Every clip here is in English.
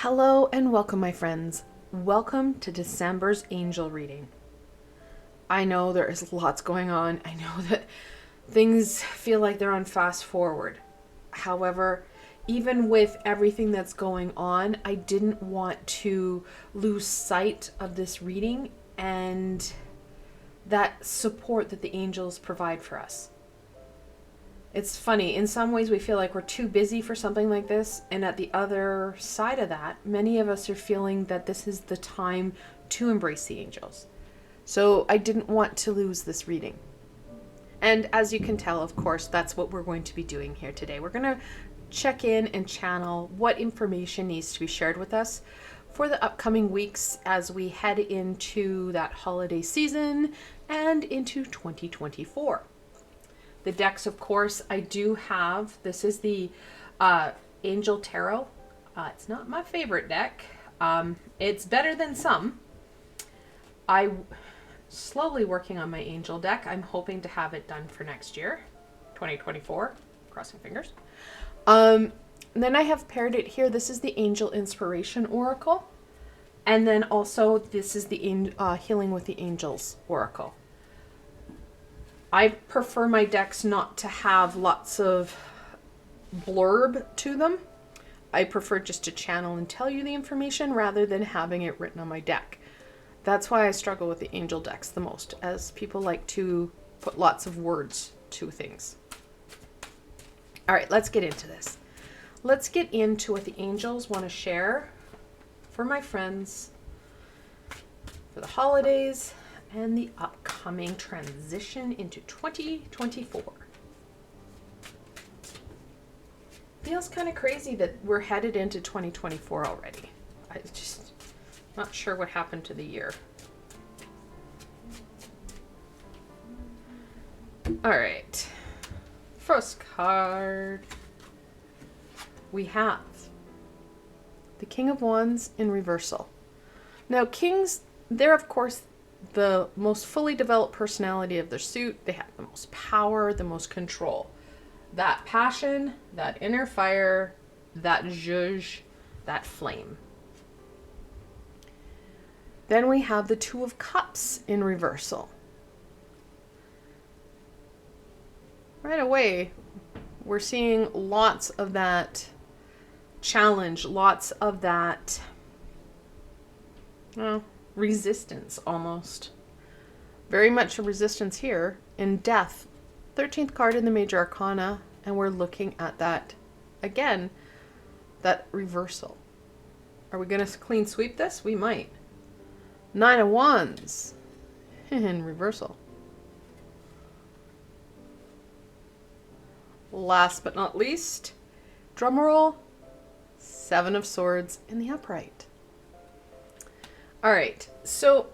Hello and welcome, my friends. Welcome to December's angel reading. I know there is lots going on. I know that things feel like they're on fast forward. However, even with everything that's going on, I didn't want to lose sight of this reading and that support that the angels provide for us. It's funny, in some ways we feel like we're too busy for something like this, and at the other side of that, many of us are feeling that this is the time to embrace the angels. So I didn't want to lose this reading. And as you can tell, of course, that's what we're going to be doing here today. We're going to check in and channel what information needs to be shared with us for the upcoming weeks as we head into that holiday season and into 2024. The decks, of course, I do have. This is the Angel Tarot. It's not my favorite deck. It's better than some. I'm slowly working on my Angel deck. I'm hoping to have it done for next year, 2024. Crossing fingers. Then I have paired it here. This is the Angel Inspiration Oracle. And then also this is the Healing with the Angels Oracle. I prefer my decks not to have lots of blurb to them. I prefer just to channel and tell you the information rather than having it written on my deck. That's why I struggle with the angel decks the most, as people like to put lots of words to things. All right, let's get into this. Let's get into what the angels want to share for my friends for the holidays and the upcoming transition into 2024. Feels kind of crazy that we're headed into 2024 already. I'm just not sure what happened to the year. All right. First card. We have the King of Wands in reversal. Now, kings, they're of course the most fully developed personality of their suit. They have the most power, the most control. That passion, that inner fire, that zhuzh, that flame. Then we have the Two of Cups in reversal. Right away, we're seeing lots of that challenge, lots of that, resistance almost. Very much a resistance here in Death. 13th card in the Major Arcana, and we're looking at that again, that reversal. Are we going to clean sweep this? We might. 9 of Wands in reversal. Last but not least, drumroll, 7 of Swords in the upright. All right, so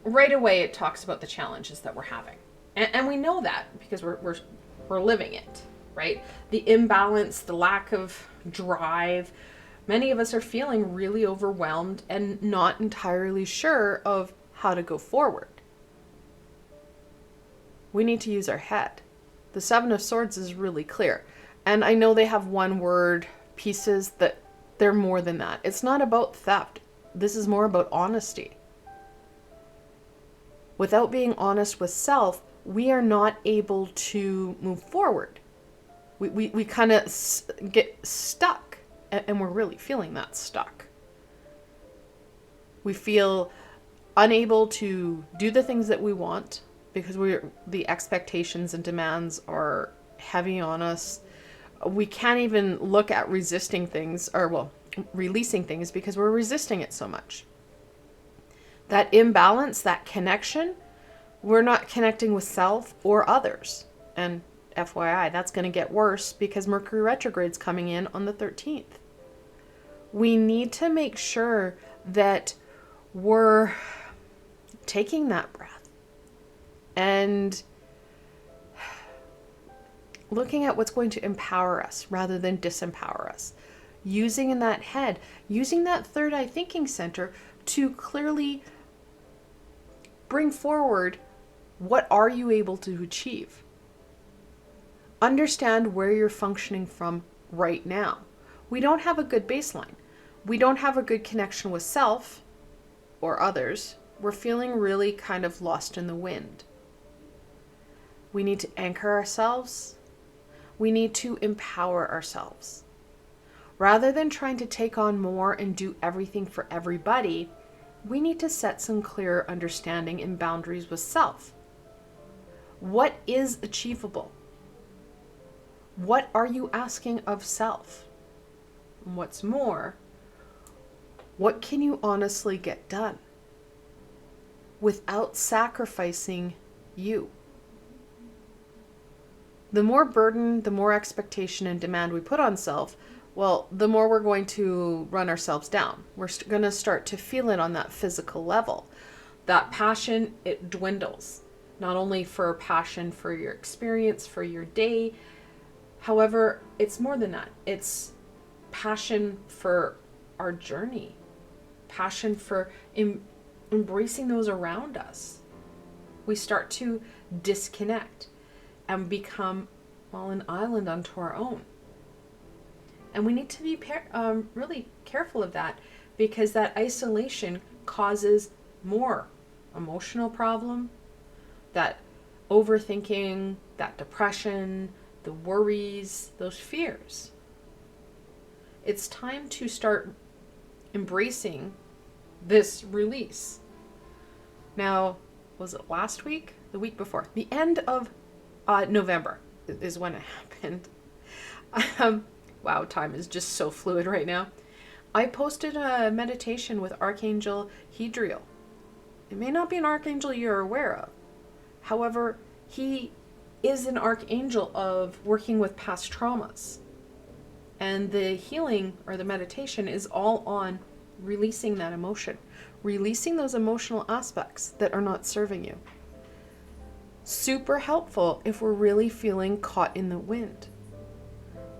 right away it talks about the challenges that we're having. And we know that because we're living it, right? The imbalance, the lack of drive. Many of us are feeling really overwhelmed and not entirely sure of how to go forward. We need to use our head. The 7 of Swords is really clear. And I know they have one word pieces that they're more than that. It's not about theft. This is more about honesty. Without being honest with self, we are not able to move forward. We kind of get stuck, and we're really feeling that stuck. We feel unable to do the things that we want because the expectations and demands are heavy on us. We can't even look at resisting things, releasing things, because we're resisting it so much. That imbalance, that connection, we're not connecting with self or others. And FYI, that's going to get worse because Mercury retrograde's coming in on the 13th. We need to make sure that we're taking that breath and looking at what's going to empower us rather than disempower us. Using in that head, using that third eye thinking center to clearly bring forward what are you able to achieve. Understand where you're functioning from right now. We don't have a good baseline. we don't have a good connection with self or others, we're feeling really kind of lost in the wind. We need to anchor ourselves. We need to empower ourselves. Rather than trying to take on more and do everything for everybody, we need to set some clear understanding and boundaries with self. What is achievable? What are you asking of self? And what's more, what can you honestly get done without sacrificing you? The more burden, the more expectation and demand we put on self, well, the more we're going to run ourselves down. We're going to start to feel it on that physical level. That passion, it dwindles. Not only for passion for your experience, for your day. However, it's more than that. It's passion for our journey. Passion for embracing those around us. We start to disconnect and become, well, an island unto our own. And we need to be really careful of that, because that isolation causes more emotional problem, that overthinking, that depression, the worries, those fears. It's time to start embracing this release. Now, was it last week? The week before? The end of November is when it happened. Wow, time is just so fluid right now. I posted a meditation with Archangel Hidriel. It may not be an archangel you're aware of. However, he is an archangel of working with past traumas. And the healing or the meditation is all on releasing that emotion, releasing those emotional aspects that are not serving you. Super helpful if we're really feeling caught in the wind.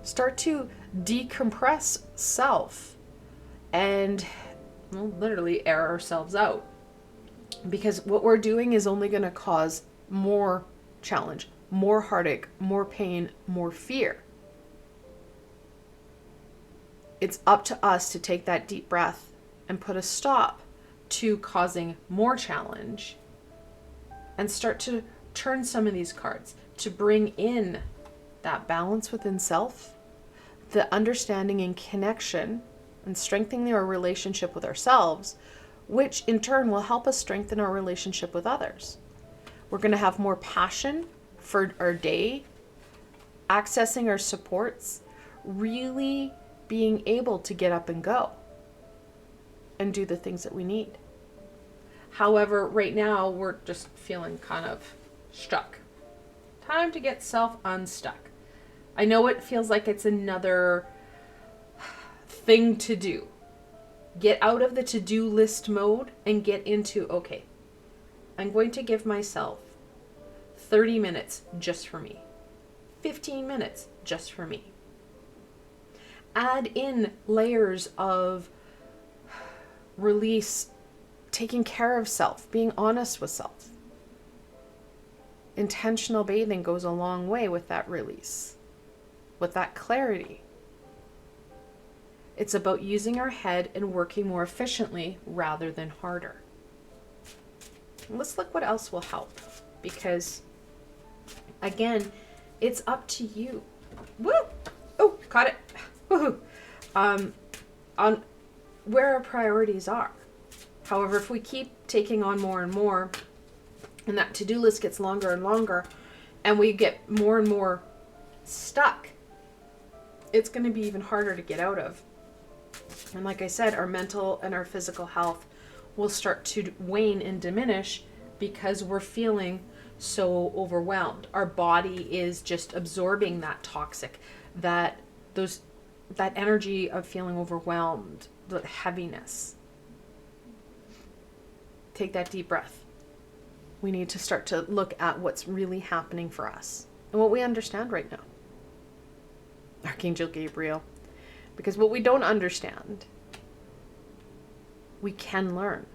Start to decompress self and, well, literally air ourselves out. Because what we're doing is only going to cause more challenge, more heartache, more pain, more fear. It's up to us to take that deep breath and put a stop to causing more challenge and start to turn some of these cards to bring in that balance within self, the understanding and connection, and strengthening our relationship with ourselves, which in turn will help us strengthen our relationship with others. We're going to have more passion for our day, accessing our supports, really being able to get up and go and do the things that we need. However, right now we're just feeling kind of stuck. Time to get self unstuck. I know it feels like it's another thing to do. Get out of the to-do list mode and get into, okay, I'm going to give myself 30 minutes just for me. 15 minutes just for me. Add in layers of release, taking care of self, being honest with self. Intentional bathing goes a long way with that release, with that clarity. It's about using our head and working more efficiently rather than harder. Let's look what else will help, because again, it's up to you. Woo! Oh, caught it. Woohoo! On where our priorities are. However, if we keep taking on more and more, and that to-do list gets longer and longer, and we get more and more stuck, it's going to be even harder to get out of. And like I said, our mental and our physical health will start to wane and diminish because we're feeling so overwhelmed. Our body is just absorbing that toxic, that energy of feeling overwhelmed, the heaviness. Take that deep breath. We need to start to look at what's really happening for us and what we understand right now. Archangel Gabriel. Because what we don't understand, we can learn.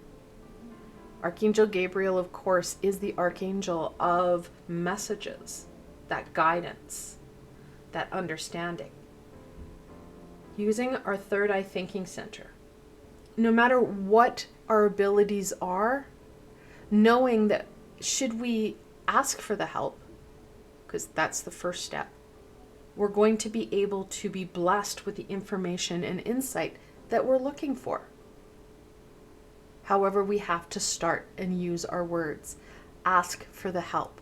Archangel Gabriel, of course, is the archangel of messages, that guidance, that understanding. Using our third eye thinking center, no matter what our abilities are, knowing that should we ask for the help, because that's the first step, we're going to be able to be blessed with the information and insight that we're looking for. However, we have to start and use our words. Ask for the help.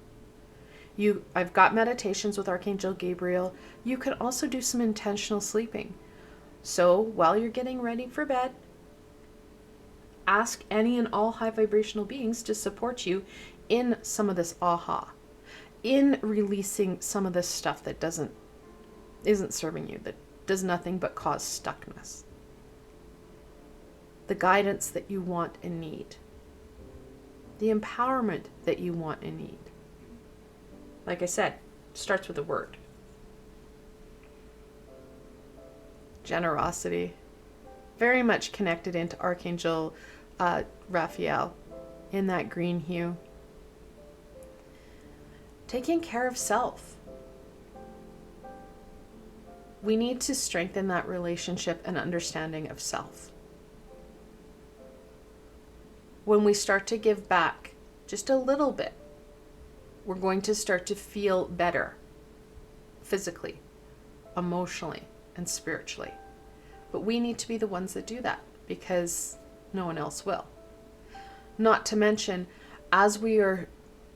I've got meditations with Archangel Gabriel. You can also do some intentional sleeping. So while you're getting ready for bed, ask any and all high vibrational beings to support you in some of this aha, in releasing some of this stuff that isn't serving you, that does nothing but cause stuckness. The guidance that you want and need. The empowerment that you want and need. Like I said, starts with a word. Generosity. Very much connected into Archangel Raphael in that green hue. Taking care of self. We need to strengthen that relationship and understanding of self. When we start to give back just a little bit, we're going to start to feel better physically, emotionally, and spiritually. But we need to be the ones that do that because no one else will. Not to mention, as we are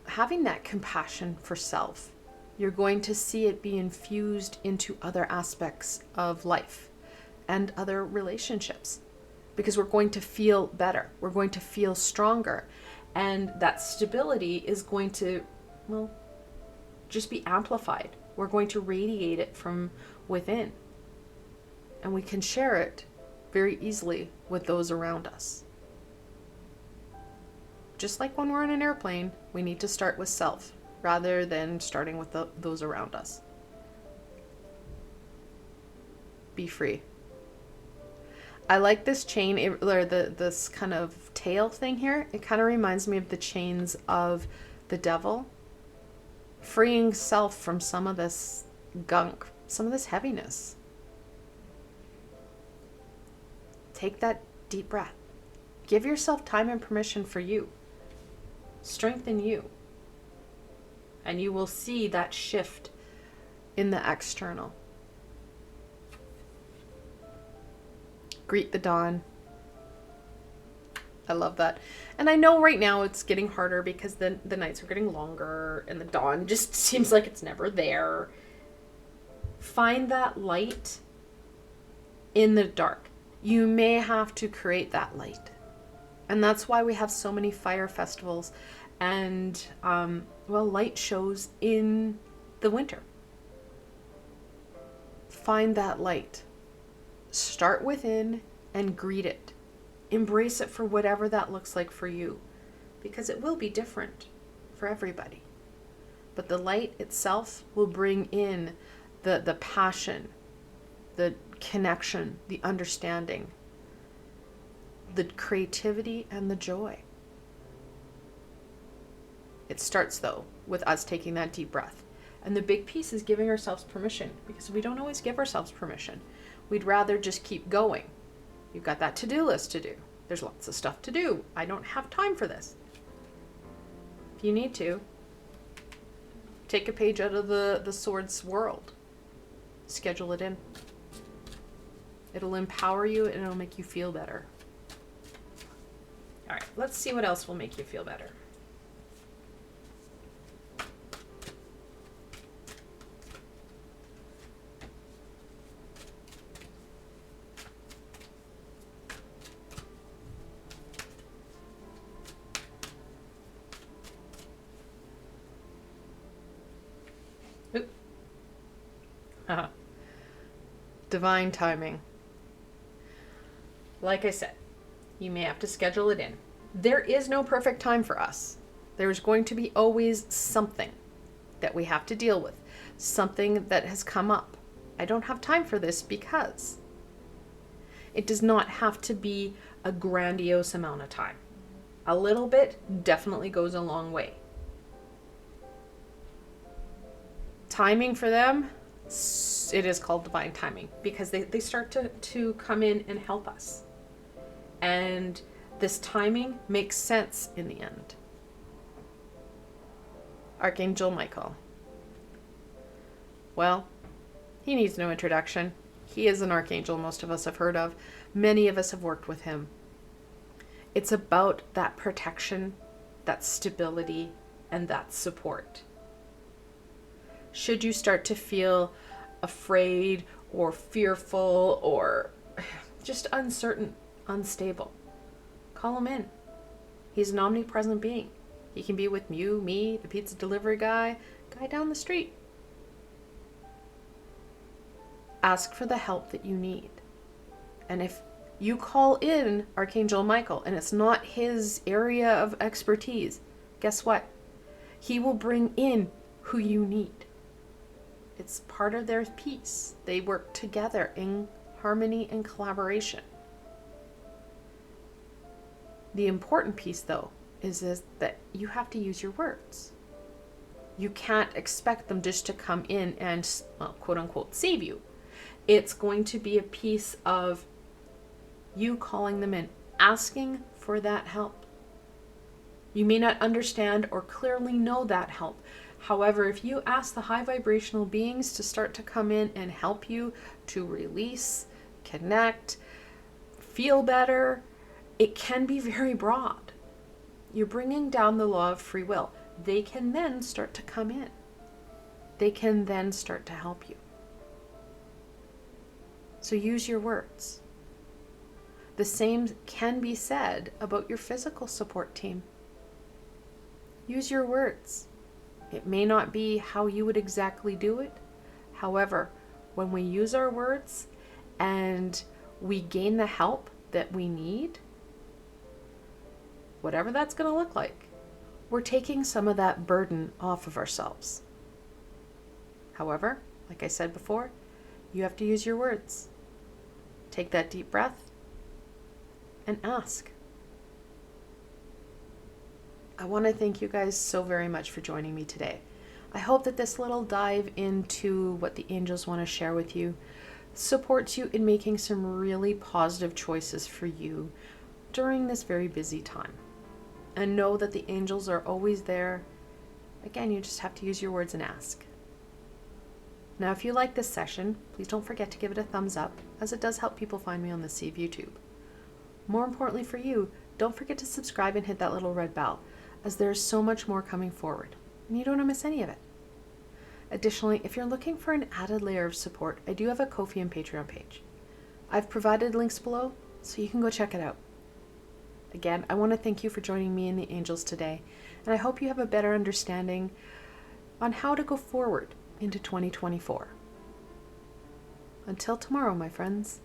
having that compassion for self, you're going to see it be infused into other aspects of life and other relationships, because we're going to feel better. We're going to feel stronger. And that stability is going to, just be amplified. We're going to radiate it from within. And we can share it very easily with those around us. Just like when we're in an airplane, we need to start with self rather than starting with those around us. Be free. I like this chain, or this kind of tail thing here. It kind of reminds me of the chains of the devil. Freeing self from some of this gunk, some of this heaviness. Take that deep breath. Give yourself time and permission for you. Strengthen you. And you will see that shift in the external. Greet the dawn. I love that. And I know right now it's getting harder because the nights are getting longer and the dawn just seems like it's never there. Find that light in the dark. You may have to create that light. And that's why we have so many fire festivals and, light shows in the winter. Find that light. Start within and greet it. Embrace it for whatever that looks like for you, because it will be different for everybody. But the light itself will bring in the passion, the connection, the understanding, the creativity, and the joy. It starts, though, with us taking that deep breath. And the big piece is giving ourselves permission, because we don't always give ourselves permission. We'd rather just keep going. You've got that to-do list to do. There's lots of stuff to do. I don't have time for this. If you need to, take a page out of the Swords world. Schedule it in. It'll empower you and it'll make you feel better. All right, let's see what else will make you feel better. Divine timing. Like I said, you may have to schedule it in. There is no perfect time for us. There's going to be always something that we have to deal with, something that has come up. I don't have time for this because it does not have to be a grandiose amount of time. A little bit definitely goes a long way. Timing for them, it is called divine timing because they start to come in and help us. and this timing makes sense in the end. Archangel Michael. Well, he needs no introduction. He is an archangel most of us have heard of. Many of us have worked with him. It's about that protection, that stability, and that support. Should you start to feel afraid or fearful or just uncertain, unstable, call him in. He's an omnipresent being. He can be with you, me, the pizza delivery guy down the street. Ask for the help that you need. And if you call in Archangel Michael and it's not his area of expertise, guess what? He will bring in who you need. It's part of their piece. They work together in harmony and collaboration. The important piece, though, is that you have to use your words. You can't expect them just to come in and, well, quote unquote, save you. It's going to be a piece of you calling them in, asking for that help. You may not understand or clearly know that help. However, if you ask the high vibrational beings to start to come in and help you to release, connect, feel better, it can be very broad. You're bringing down the law of free will. They can then start to come in. They can then start to help you. So use your words. The same can be said about your physical support team. Use your words. It may not be how you would exactly do it. However, when we use our words and we gain the help that we need, whatever that's going to look like, we're taking some of that burden off of ourselves. However, like I said before, you have to use your words. Take that deep breath and ask. I want to thank you guys so very much for joining me today. I hope that this little dive into what the angels want to share with you supports you in making some really positive choices for you during this very busy time. And know that the angels are always there. Again, you just have to use your words and ask. Now, if you like this session, please don't forget to give it a thumbs up, as it does help people find me on the Sea of YouTube. More importantly for you, don't forget to subscribe and hit that little red bell, as there is so much more coming forward, and you don't want to miss any of it. Additionally, if you're looking for an added layer of support, I do have a Ko-fi and Patreon page. I've provided links below, so you can go check it out. Again, I want to thank you for joining me and the angels today, and I hope you have a better understanding on how to go forward into 2024. Until tomorrow, my friends.